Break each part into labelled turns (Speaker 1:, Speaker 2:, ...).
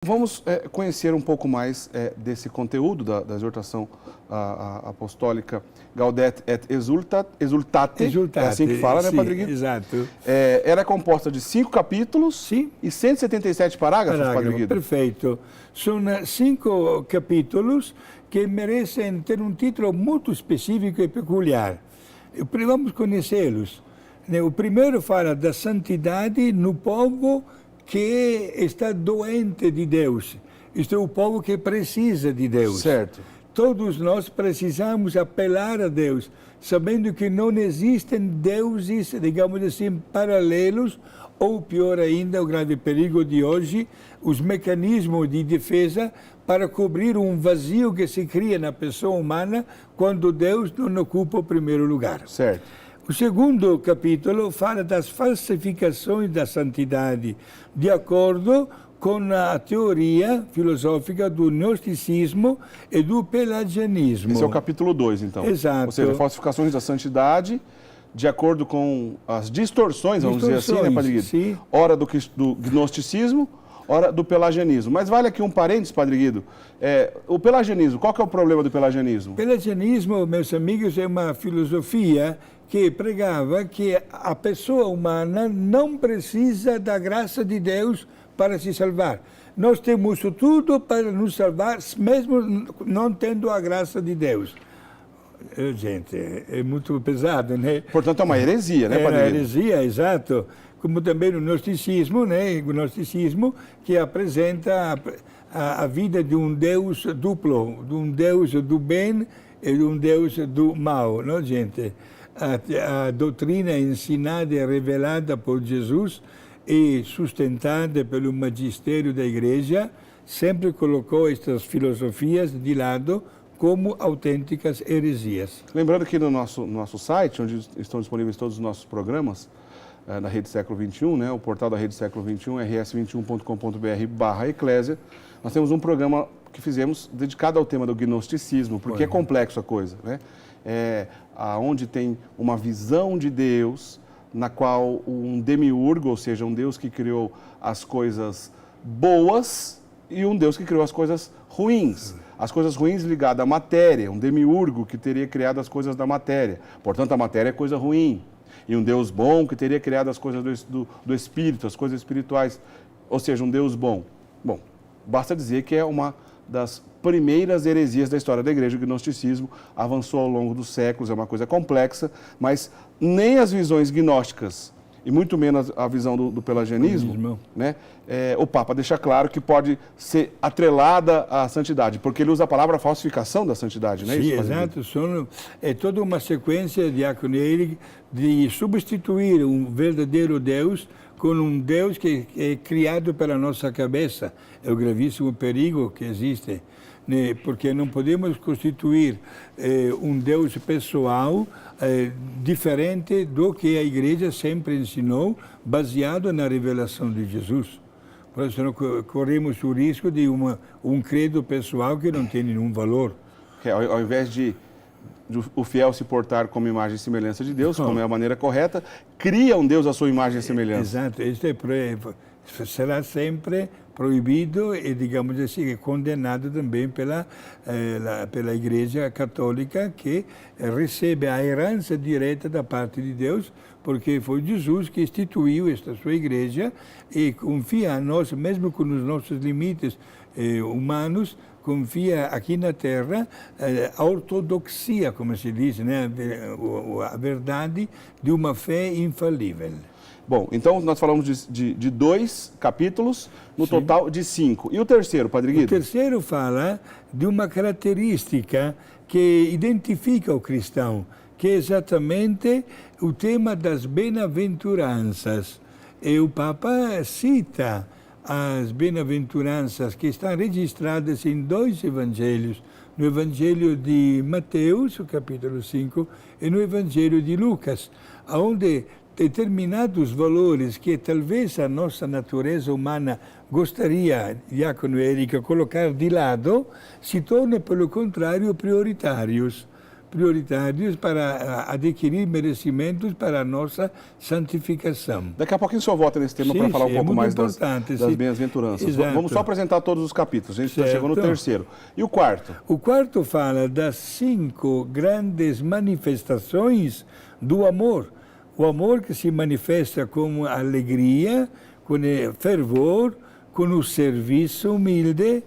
Speaker 1: Vamos conhecer um pouco mais desse conteúdo da exortação apostólica Gaudete et Exultate, é assim que fala, né, Padre Guido?
Speaker 2: Exato.
Speaker 1: Ela é composta de 5 capítulos
Speaker 2: Sim.
Speaker 1: e 177 parágrafos, Padre Guido?
Speaker 2: Perfeito. São 5 capítulos que merecem ter um título muito específico e peculiar. Vamos conhecê-los. O primeiro fala da santidade no povo que está doente de Deus. Isto é o povo que precisa de Deus.
Speaker 1: Certo.
Speaker 2: Todos nós precisamos apelar a Deus, sabendo que não existem deuses, digamos assim, paralelos, ou pior ainda, o grave perigo de hoje, os mecanismos de defesa para cobrir um vazio que se cria na pessoa humana quando Deus não ocupa o primeiro lugar.
Speaker 1: Certo.
Speaker 2: O segundo capítulo fala das falsificações da santidade, de acordo com a teoria filosófica do gnosticismo e do pelagianismo.
Speaker 1: Esse é o capítulo 2, então.
Speaker 2: Exato.
Speaker 1: Ou seja, falsificações da santidade, de acordo com as distorções, vamos dizer assim, né, Padre Guido?
Speaker 2: Sim.
Speaker 1: Ora do gnosticismo, ora do pelagianismo. Mas vale aqui um parênteses, Padre Guido. O pelagianismo, qual que é o problema do pelagianismo?
Speaker 2: O pelagianismo, meus amigos, é uma filosofia que pregava que a pessoa humana não precisa da graça de Deus para se salvar. Nós temos tudo para nos salvar, mesmo não tendo a graça de Deus. Gente, é muito pesado, né?
Speaker 1: Portanto, é uma heresia, né, Padre Guido?
Speaker 2: É uma heresia, exato. Como também o gnosticismo, né? O gnosticismo que apresenta a vida de um Deus duplo, de um Deus do bem e de um Deus do mal, não, gente? A doutrina ensinada e revelada por Jesus e sustentada pelo magistério da Igreja sempre colocou estas filosofias de lado como autênticas heresias.
Speaker 1: Lembrando que no nosso site, onde estão disponíveis todos os nossos programas, na Rede Século XXI, né, o portal da Rede Século XXI, rs21.com.br/eclésia, nós temos um programa que fizemos dedicado ao tema do gnosticismo, porque é complexo a coisa, né? Onde tem uma visão de Deus, na qual um demiurgo, ou seja, um Deus que criou as coisas boas e um Deus que criou as coisas ruins. As coisas ruins ligadas à matéria, um demiurgo que teria criado as coisas da matéria. Portanto, a matéria é coisa ruim. E um Deus bom que teria criado as coisas do espírito, as coisas espirituais. Ou seja, um Deus bom. Bom, basta dizer que é uma das primeiras heresias da história da Igreja. O gnosticismo avançou ao longo dos séculos, é uma coisa complexa, mas nem as visões gnósticas, e muito menos a visão do pelagianismo, né, o Papa deixa claro que pode ser atrelada à santidade, porque ele usa a palavra falsificação da santidade, não é isso?
Speaker 2: Sim, exato. É toda uma sequência, Diácono Eric, de substituir um verdadeiro Deus com um Deus que é criado pela nossa cabeça. É o gravíssimo perigo que existe, né? Porque não podemos constituir um Deus pessoal diferente do que a Igreja sempre ensinou, baseado na revelação de Jesus. Por isso, corremos o risco de um credo pessoal que não tem nenhum valor.
Speaker 1: Ao invés de o fiel se portar como imagem e semelhança de Deus, como é a maneira correta, cria um Deus à sua imagem e semelhança.
Speaker 2: Exato, isso será sempre proibido e, digamos assim, condenado também pela Igreja Católica, que recebe a herança direta da parte de Deus, porque foi Jesus que instituiu esta sua Igreja e confia a nós, mesmo com os nossos limites humanos, confia aqui na Terra a ortodoxia, como se diz, né? A verdade de uma fé infalível.
Speaker 1: Bom, então nós falamos de 2 capítulos, no total de 5. E o terceiro, Padre Guido?
Speaker 2: O terceiro fala de uma característica que identifica o cristão, que é exatamente o tema das bem-aventuranças. E o Papa cita as bem-aventuranças que estão registradas em 2 evangelhos, no Evangelho de Mateus, o capítulo 5, e no Evangelho de Lucas, onde determinados valores que talvez a nossa natureza humana gostaria, Diácono Eric, colocar de lado, se tornam, pelo contrário, prioritários. prioritários para adquirir merecimentos para a nossa santificação.
Speaker 1: Daqui a pouquinho o senhor volta nesse tema para falar um pouco mais das bem-aventuranças. Vamos só apresentar todos os capítulos, a gente já chegou no terceiro. E o quarto?
Speaker 2: O quarto fala das 5 grandes manifestações do amor. O amor que se manifesta com alegria, com fervor, com o serviço humilde,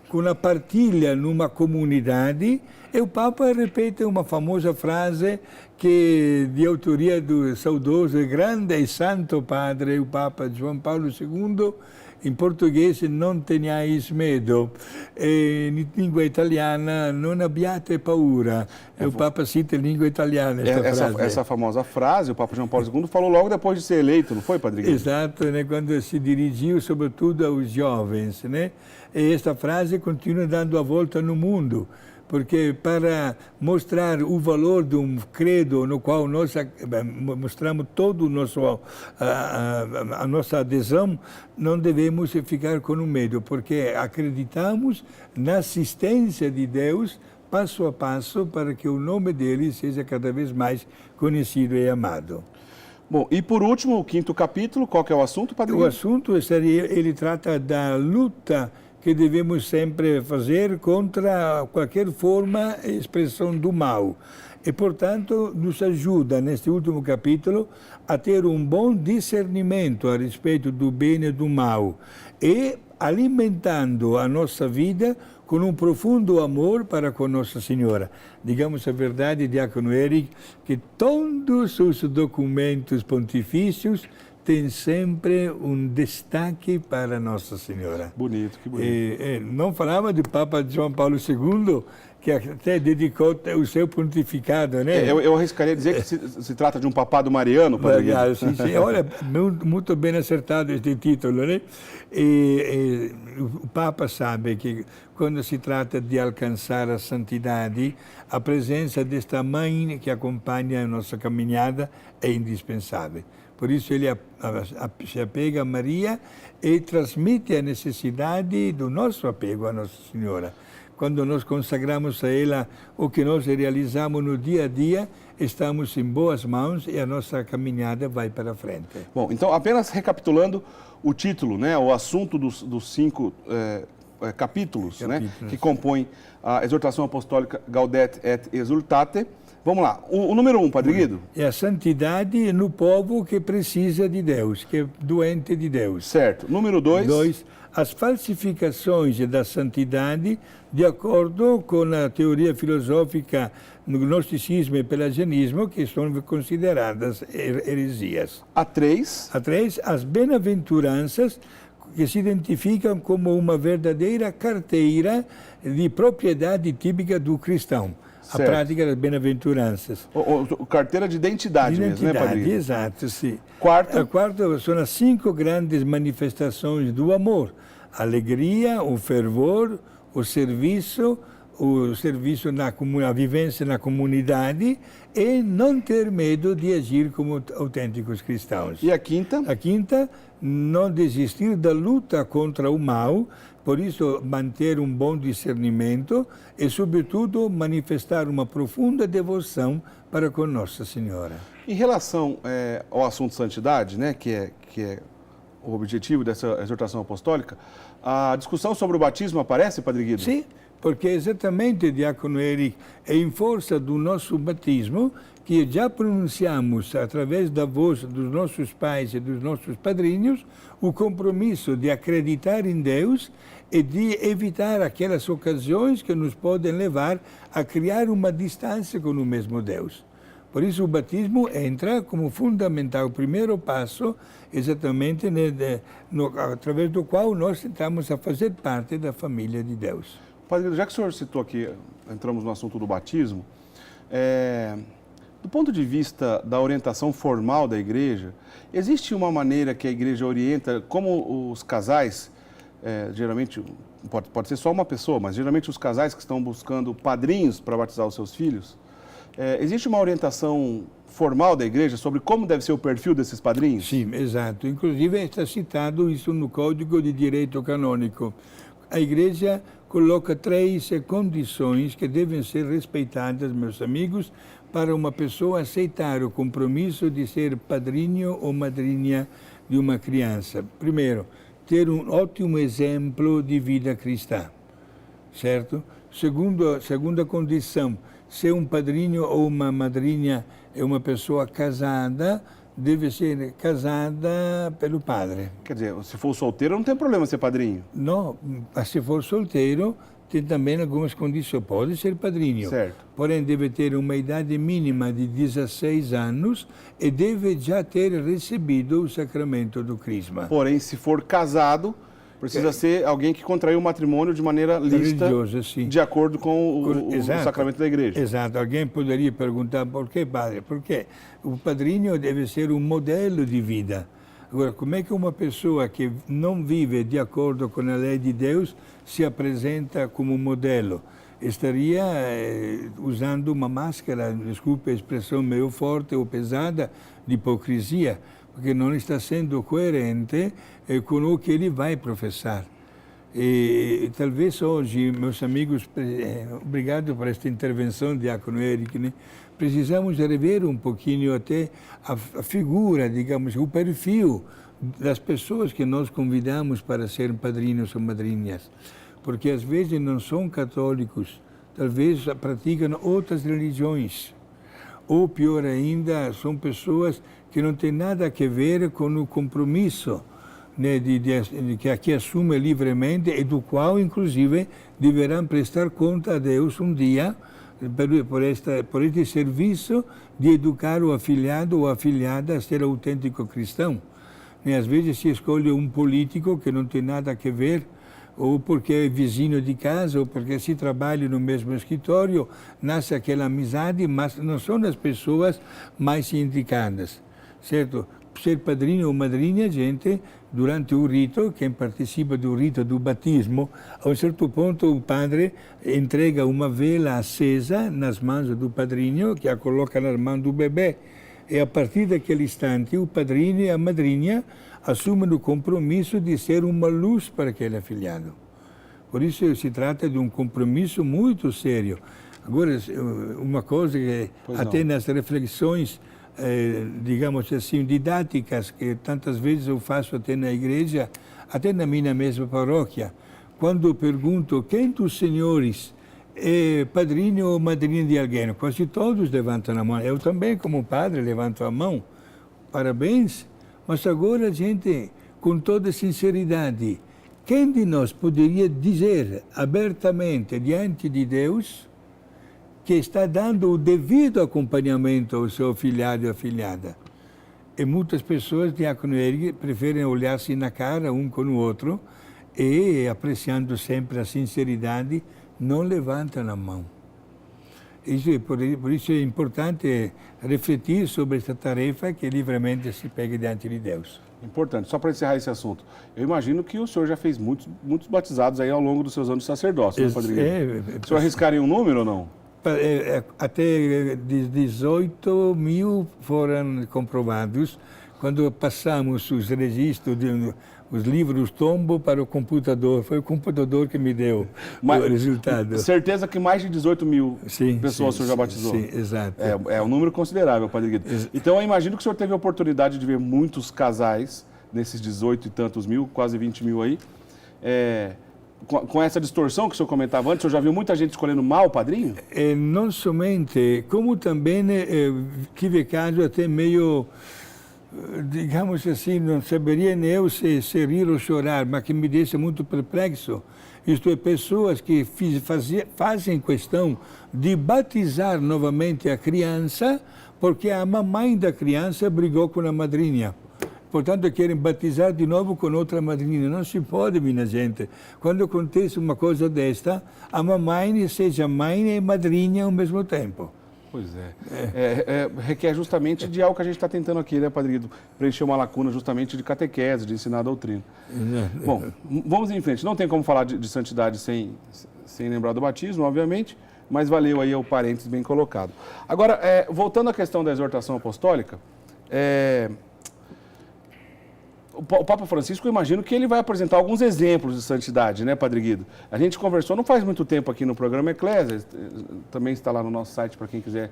Speaker 2: com a partilha numa comunidade. E o Papa repete uma famosa frase que de autoria do saudoso e grande e santo padre, o Papa João Paulo II, em português, não tenhais medo. Em língua italiana, não abbiate paura. O Papa cita em língua italiana
Speaker 1: essa famosa frase, o Papa João Paulo II falou logo depois de ser eleito, não foi, Padre Guido?
Speaker 2: Exato, né? Quando se dirigiu sobretudo aos jovens. Né? E esta frase continua dando a volta no mundo, porque para mostrar o valor de um credo no qual nós mostramos todo o nosso a nossa adesão, não devemos ficar com medo, porque acreditamos na assistência de Deus passo a passo para que o nome dele seja cada vez mais conhecido e amado.
Speaker 1: Bom, e por último, o quinto capítulo, qual que é o assunto, Padre?
Speaker 2: O assunto seria, ele trata da luta que devemos sempre fazer contra qualquer forma e expressão do mal. E, portanto, nos ajuda, neste último capítulo, a ter um bom discernimento a respeito do bem e do mal, e alimentando a nossa vida com um profundo amor para com Nossa Senhora. Digamos a verdade, Diácono Eric, que todos os documentos pontifícios tem sempre um destaque para Nossa Senhora.
Speaker 1: Bonito, que bonito.
Speaker 2: Não falava do Papa João Paulo II, que até dedicou o seu pontificado, né?
Speaker 1: Eu arriscaria dizer que se trata de um papado mariano, Padre Guido.
Speaker 2: Sim, sim. Olha, muito bem acertado este título, né? O Papa sabe que quando se trata de alcançar a santidade, a presença desta mãe que acompanha a nossa caminhada é indispensável. Por isso ele se apega a Maria e transmite a necessidade do nosso apego a Nossa Senhora. Quando nós consagramos a ela o que nós realizamos no dia a dia, estamos em boas mãos e a nossa caminhada vai para frente.
Speaker 1: Bom, então apenas recapitulando o título, né, o assunto dos 5 capítulos, né, que compõem a exortação apostólica Gaudete et Exsultate. Vamos lá. O número 1, Padre Guido.
Speaker 2: É a santidade no povo que precisa de Deus, que é doente de Deus.
Speaker 1: Certo. Número 2.
Speaker 2: As falsificações da santidade, de acordo com a teoria filosófica no gnosticismo e pelagianismo, que são consideradas heresias.
Speaker 1: A 3.
Speaker 2: As bem-aventuranças, que se identificam como uma verdadeira carteira de propriedade típica do cristão.
Speaker 1: Certo.
Speaker 2: A prática das bem-aventuranças.
Speaker 1: Carteira de identidade mesmo, né, Padre?
Speaker 2: Exato, sim.
Speaker 1: Quarto
Speaker 2: são as 5 grandes manifestações do amor. A alegria, o fervor, o serviço a vivência na comunidade e não ter medo de agir como autênticos cristãos.
Speaker 1: E a quinta?
Speaker 2: A quinta, não desistir da luta contra o mal, por isso manter um bom discernimento e, sobretudo, manifestar uma profunda devoção para com Nossa Senhora.
Speaker 1: Em relação ao assunto santidade, né, que é o objetivo dessa exortação apostólica, a discussão sobre o batismo aparece, Padre Guido?
Speaker 2: Sim, porque exatamente, Diácono Eric, é em força do nosso batismo que já pronunciamos, através da voz dos nossos pais e dos nossos padrinhos, o compromisso de acreditar em Deus e de evitar aquelas ocasiões que nos podem levar a criar uma distância com o mesmo Deus. Por isso o batismo entra como fundamental, o primeiro passo, exatamente através do qual nós entramos a fazer parte da família de Deus.
Speaker 1: Padre, já que o senhor citou aqui, entramos no assunto do batismo, do ponto de vista da orientação formal da igreja, existe uma maneira que a igreja orienta como os casais, geralmente, pode ser só uma pessoa, mas geralmente os casais que estão buscando padrinhos para batizar os seus filhos, existe uma orientação formal da igreja sobre como deve ser o perfil desses padrinhos?
Speaker 2: Sim, exato. Inclusive está citado isso no Código de Direito Canônico. a igreja coloca 3 condições que devem ser respeitadas, meus amigos, para uma pessoa aceitar o compromisso de ser padrinho ou madrinha de uma criança. Primeiro, ter um ótimo exemplo de vida cristã, certo? Segunda condição, ser um padrinho ou uma madrinha é uma pessoa casada, deve ser casada pelo padre.
Speaker 1: Quer dizer, se for solteiro, não tem problema ser padrinho.
Speaker 2: Não, mas se for solteiro, tem também algumas condições. Pode ser padrinho.
Speaker 1: Certo.
Speaker 2: Porém, deve ter uma idade mínima de 16 anos e deve já ter recebido o sacramento do crisma.
Speaker 1: Porém, se for casado, precisa ser alguém que contraiu o matrimônio de maneira lícita,
Speaker 2: religiosa, sim.
Speaker 1: de acordo com o sacramento da igreja.
Speaker 2: Exato. Alguém poderia perguntar, por que, padre? Porque o padrinho deve ser um modelo de vida. Agora, como é que uma pessoa que não vive de acordo com a lei de Deus se apresenta como modelo? Estaria usando uma máscara, desculpe a expressão meio forte ou pesada, de hipocrisia, porque não está sendo coerente com o que ele vai professar. E talvez hoje, meus amigos, obrigado por esta intervenção, Diácono Eric, né? Precisamos rever um pouquinho até a figura, digamos, o perfil das pessoas que nós convidamos para serem padrinhos ou madrinhas. Porque às vezes não são católicos, talvez praticam outras religiões. Ou pior ainda, são pessoas que não têm nada a ver com o compromisso, né, que assume livremente e do qual, inclusive, deverão prestar conta a Deus um dia por este serviço de educar o afilhado ou a afilhada a ser autêntico cristão. E às vezes se escolhe um político que não tem nada a ver, ou porque é vizinho de casa, ou porque se trabalha no mesmo escritório, nasce aquela amizade, mas não são as pessoas mais indicadas, certo? Ser padrinho ou madrinha, gente, durante o rito, quem participa do rito do batismo, a um certo ponto o padre entrega uma vela acesa nas mãos do padrinho, que a coloca nas mãos do bebê. E a partir daquele instante, o padrinho e a madrinha assumem o compromisso de ser uma luz para aquele afilhado. Por isso se trata de um compromisso muito sério. Agora, uma coisa que até nas reflexões, digamos assim, didáticas, que tantas vezes eu faço até na igreja, até na minha mesma paróquia, quando eu pergunto quem dos senhores é padrinho ou madrinha de alguém, quase todos levantam a mão. Eu também, como padre, levanto a mão. Parabéns. Mas agora, gente, com toda sinceridade, quem de nós poderia dizer abertamente diante de Deus que está dando o devido acompanhamento ao seu afilhado e afilhada? E muitas pessoas, Diácono Eric, preferem olhar-se na cara um com o outro e, apreciando sempre a sinceridade, não levantam a mão. Por isso é importante refletir sobre esta tarefa que livremente se pega diante de Deus.
Speaker 1: Importante. Só para encerrar esse assunto, eu imagino que o senhor já fez muitos batizados aí ao longo dos seus anos de sacerdócio, né, padrinho? O senhor arriscaria um número ou não?
Speaker 2: Até 18 mil foram comprovados. Quando passamos os registros, os livros tombo para o computador, foi o computador que me deu o resultado.
Speaker 1: Certeza que mais de 18 mil pessoas o senhor já batizou?
Speaker 2: Sim, exato.
Speaker 1: É um número considerável, Padre Guido. Então eu imagino que o senhor teve a oportunidade de ver muitos casais, nesses 18 e tantos mil, quase 20 mil aí, com essa distorção que o senhor comentava antes, o senhor já viu muita gente escolhendo mal o padrinho?
Speaker 2: Não somente, como também tive caso até meio, digamos assim, não saberia nem eu se rir ou chorar, mas que me deixa muito perplexo. Isto é, pessoas que fazem questão de batizar novamente a criança porque a mamãe da criança brigou com a madrinha. Portanto, querem batizar de novo com outra madrinha. Não se pode, minha gente. Quando acontece uma coisa desta, a mamãe seja mãe e madrinha ao mesmo tempo.
Speaker 1: Pois é. Requer justamente de algo que a gente está tentando aqui, né, Padre Guido? Preencher uma lacuna justamente de catequese, de ensinar a doutrina. Bom, vamos em frente. Não tem como falar de santidade sem lembrar do batismo, obviamente, mas valeu aí o parênteses bem colocado. Agora, voltando à questão da exortação apostólica, o Papa Francisco, eu imagino que ele vai apresentar alguns exemplos de santidade, né, Padre Guido? A gente conversou não faz muito tempo aqui no programa Eclésia, também está lá no nosso site para quem quiser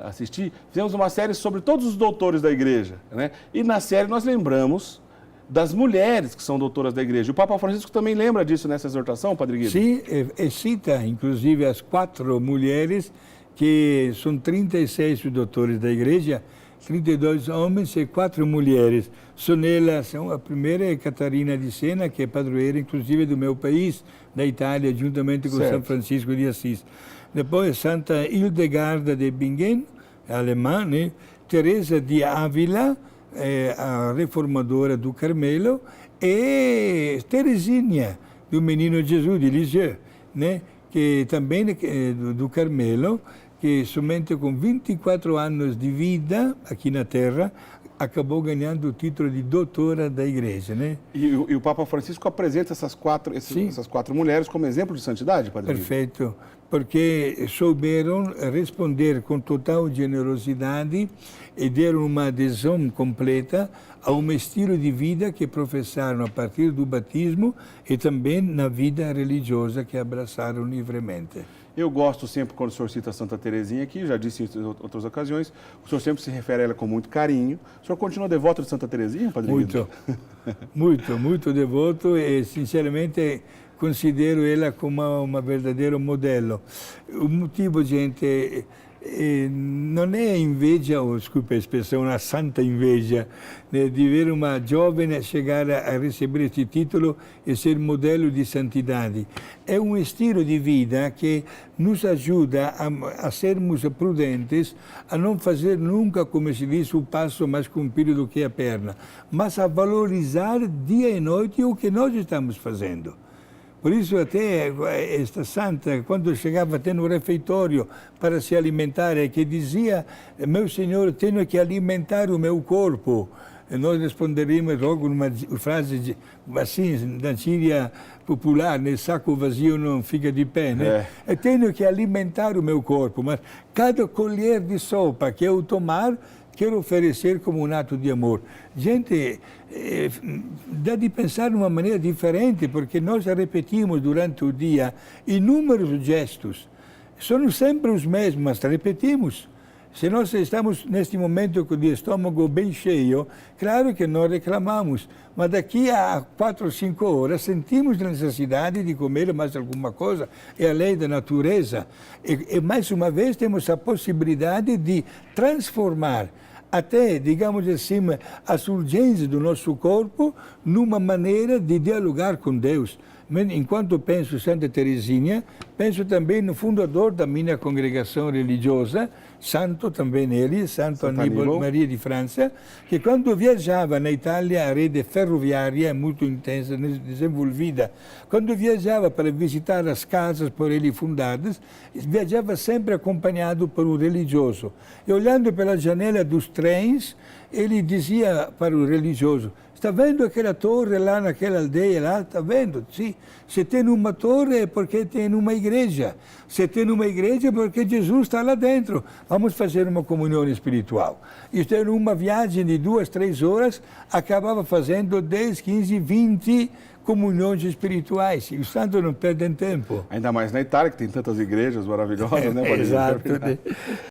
Speaker 1: assistir. Fizemos uma série sobre todos os doutores da igreja, né? E na série nós lembramos das mulheres que são doutoras da igreja. O Papa Francisco também lembra disso nessa exortação, Padre Guido?
Speaker 2: Sim, e cita inclusive as 4 mulheres, que são 36 doutores da igreja, 32 homens e 4 mulheres. São elas, a primeira é Catarina de Sena, que é padroeira inclusive do meu país, da Itália, juntamente com São Francisco de Assis. Depois Santa Hildegarda de Bingen, alemã, né? Teresa de Ávila, a reformadora do Carmelo, e Teresinha, do Menino Jesus, de Lisieux, né? Que também do Carmelo, que somente com 24 anos de vida aqui na Terra, acabou ganhando o título de doutora da igreja, né?
Speaker 1: E o Papa Francisco apresenta essas quatro mulheres como exemplo de santidade, Padre Guido?
Speaker 2: Perfeito, porque souberam responder com total generosidade e deram uma adesão completa a um estilo de vida que professaram a partir do batismo e também na vida religiosa que abraçaram livremente.
Speaker 1: Eu gosto sempre, quando o senhor cita Santa Teresinha aqui, já disse em outras ocasiões, o senhor sempre se refere a ela com muito carinho. O senhor continua devoto de Santa Teresinha, Padre Guido?
Speaker 2: Muito devoto e, sinceramente, considero ela como uma verdadeiro modelo. O motivo, gente, non è inveja, o desculpe a expressão, una santa inveja, né, de ver uma jovem chegar a receber este título e ser modelo de santidade. É um estilo de vida que nos ajuda a sermos prudentes, a não fazer nunca, como se diz, o passo mais comprido do que a perna, mas a valorizar dia e noite o que nós estamos fazendo. Por isso até esta santa, quando chegava até no refeitório para se alimentar, que dizia: meu Senhor, tenho que alimentar o meu corpo. E nós responderíamos logo numa frase assim, da gíria popular, né? Saco vazio não fica de pé, né? Eu tenho que alimentar o meu corpo, mas cada colher de sopa que eu tomar, quero oferecer como um ato de amor. Gente, dá de pensar de uma maneira diferente, porque nós repetimos durante o dia inúmeros gestos. São sempre os mesmos, mas repetimos. Se nós estamos neste momento com o estômago bem cheio, claro que não reclamamos, mas daqui a 4 ou 5 horas sentimos a necessidade de comer mais alguma coisa. É a lei da natureza. E mais uma vez temos a possibilidade de transformar até, digamos assim, as urgências do nosso corpo numa maneira de dialogar com Deus. Enquanto penso em Santa Teresinha, penso também no fundador da minha congregação religiosa, santo também ele, Santo Aníbal Maria de França, que quando viajava na Itália, a rede ferroviária é muito intensa, desenvolvida. Quando viajava para visitar as casas por ele fundadas, viajava sempre acompanhado por um religioso. E olhando pela janela dos trens, ele dizia para o religioso: está vendo aquela torre lá naquela aldeia lá? Está vendo? Sim. Se tem uma torre é porque tem uma igreja. Se tem uma igreja é porque Jesus está lá dentro. Vamos fazer uma comunhão espiritual. E ter uma viagem de 2, 3 horas, acabava fazendo 10, 15, 20 comunhões espirituais. E os santos não perdem tempo.
Speaker 1: Ainda mais na Itália, que tem tantas igrejas maravilhosas, né?
Speaker 2: Exato.